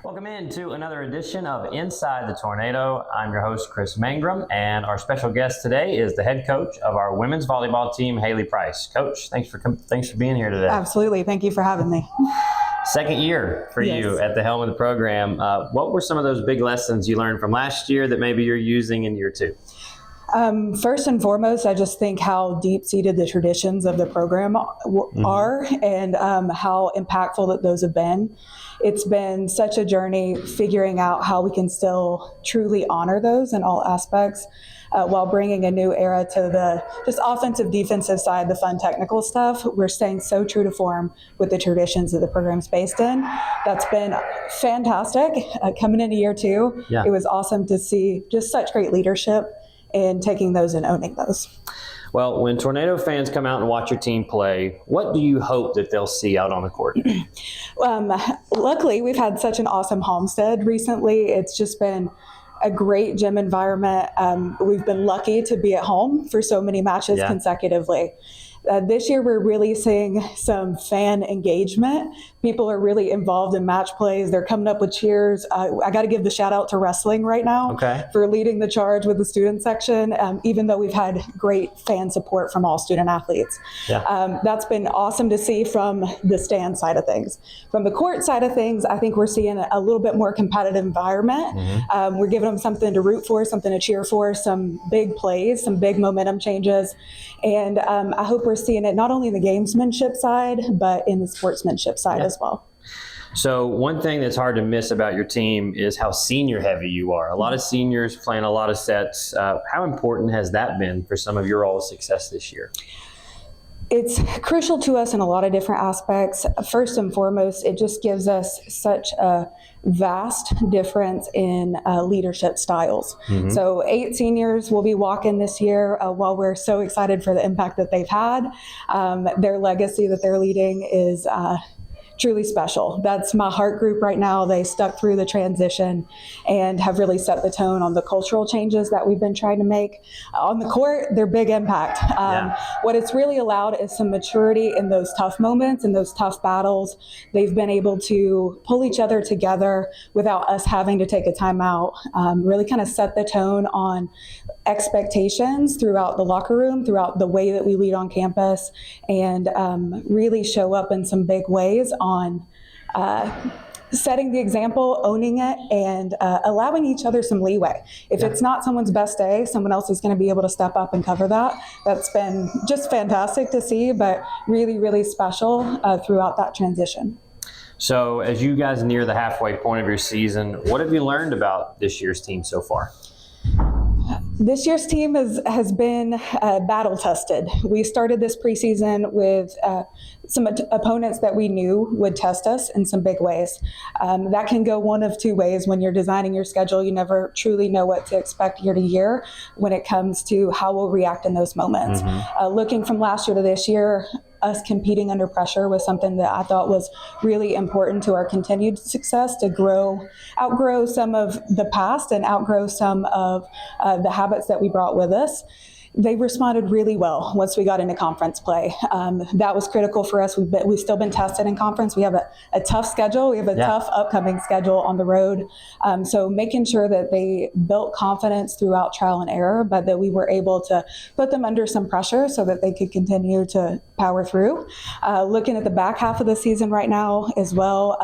Welcome into another edition of Inside the Tornado. I'm your host, Kris Mangrum, and our special guest today is the head coach of our women's volleyball team, Haley Price. Coach, thanks for being here today. Absolutely. Thank you for having me. Second year for you at the helm of the program. What were some of those big lessons you learned from last year that maybe you're using in year two? First and foremost, I just think how deep-seated the traditions of the program are and how impactful that those have been. It's been such a journey figuring out how we can still truly honor those in all aspects while bringing a new era to the just offensive, defensive side, the fun technical stuff. We're staying so true to form with the traditions that the program's based in. That's been fantastic. Coming into year two, It was awesome to see just such great leadership and taking those and owning those. Well, when Tornado fans come out and watch your team play, what do you hope that they'll see out on the court? Luckily, we've had such an awesome Homestead recently. It's just been a great gym environment. We've been lucky to be at home for so many matches consecutively. This year, we're really seeing some fan engagement. People are really involved in match plays. They're coming up with cheers. I got to give the shout out to wrestling right now for leading the charge with the student section, even though we've had great fan support from all student athletes. That's been awesome to see from the stand side of things. From the court side of things, I think we're seeing a little bit more competitive environment. We're giving them something to root for, something to cheer for, some big plays, some big momentum changes. And I hope we're seeing it not only in the gamesmanship side, but in the sportsmanship side as well. So one thing that's hard to miss about your team is how senior heavy you are. A lot of seniors playing a lot of sets. How important has that been for some of your all success this year? It's crucial to us in a lot of different aspects. First and foremost, it just gives us such a vast difference in leadership styles. So 8 seniors will be walking this year while we're so excited for the impact that they've had. Their legacy that they're leading is truly special. That's my heart group right now. They stuck through the transition and have really set the tone on the cultural changes that we've been trying to make. On the court, they're big impact. What it's really allowed is some maturity in those tough moments and those tough battles. They've been able to pull each other together without us having to take a timeout, really kind of set the tone on expectations throughout the locker room, throughout the way that we lead on campus, and really show up in some big ways on setting the example, owning it, and allowing each other some leeway. If it's not someone's best day, someone else is going to be able to step up and cover that. That's been just fantastic to see, but really, really special throughout that transition. So as you guys near the halfway point of your season, what have you learned about this year's team so far? This year's team has been battle tested. We started this preseason with some opponents that we knew would test us in some big ways. That can go one of two ways. When you're designing your schedule, you never truly know what to expect year to year when it comes to how we'll react in those moments. Looking from last year to this year, us competing under pressure was something that I thought was really important to our continued success, to outgrow some of the past and outgrow some of the habits that we brought with us. They responded really well once we got into conference play. That was critical for us. We've still been tested in conference. We have a tough schedule. We have a tough upcoming schedule on the road. So making sure that they built confidence throughout trial and error, but that we were able to put them under some pressure so that they could continue to power through. Looking at the back half of the season right now as well,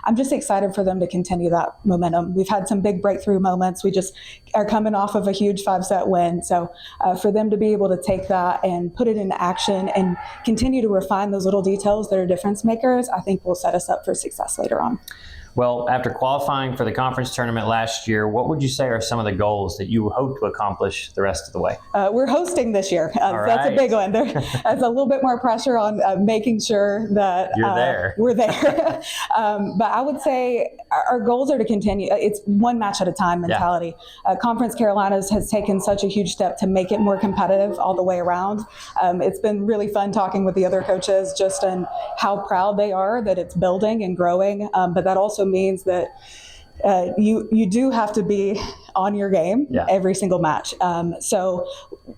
I'm just excited for them to continue that momentum. We've had some big breakthrough moments. We just are coming off of a huge 5-set win. So for them to be able to take that and put it into action and continue to refine those little details that are difference makers, I think will set us up for success later on. Well, after qualifying for the conference tournament last year, what would you say are some of the goals that you hope to accomplish the rest of the way? We're hosting this year. That's a big one. There's a little bit more pressure on making sure that we're there. But I would say our goals are to continue. It's one match at a time mentality. Conference Carolinas has taken such a huge step to make it more competitive all the way around. It's been really fun talking with the other coaches just on how proud they are that it's building and growing. But that also means that you do have to be on your game every single match. So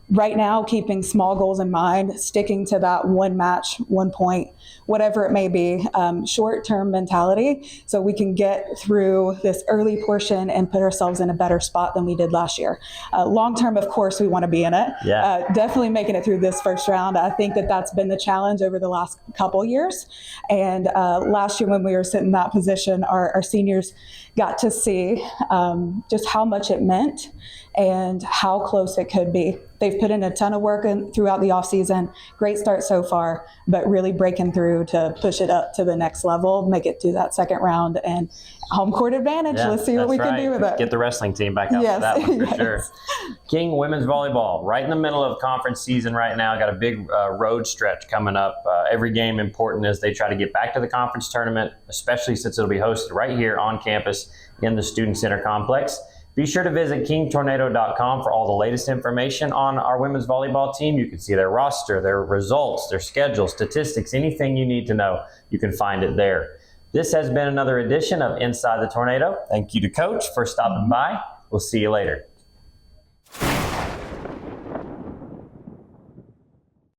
right now, keeping small goals in mind, sticking to that one match, 1 point, whatever it may be, short-term mentality, so we can get through this early portion and put ourselves in a better spot than we did last year. Long-term, of course, we want to be in it. Definitely making it through this first round. I think that's been the challenge over the last couple years. And last year when we were sitting in that position, our seniors got to see just how much it meant and how close it could be. They've put in a ton of work throughout the offseason. Great start so far, but really breaking through to push it up to the next level, make it through that second round, and home court advantage. Let's see what we can do with it. Get the wrestling team back out for that one for sure. King Women's Volleyball, right in the middle of conference season right now. Got a big road stretch coming up. Every game important as they try to get back to the conference tournament, especially since it'll be hosted right here on campus in the Student Center complex. Be sure to visit kingtornado.com for all the latest information on our women's volleyball team. You can see their roster, their results, their schedule, statistics, anything you need to know. You can find it there. This has been another edition of Inside the Tornado. Thank you to Coach for stopping by. We'll see you later.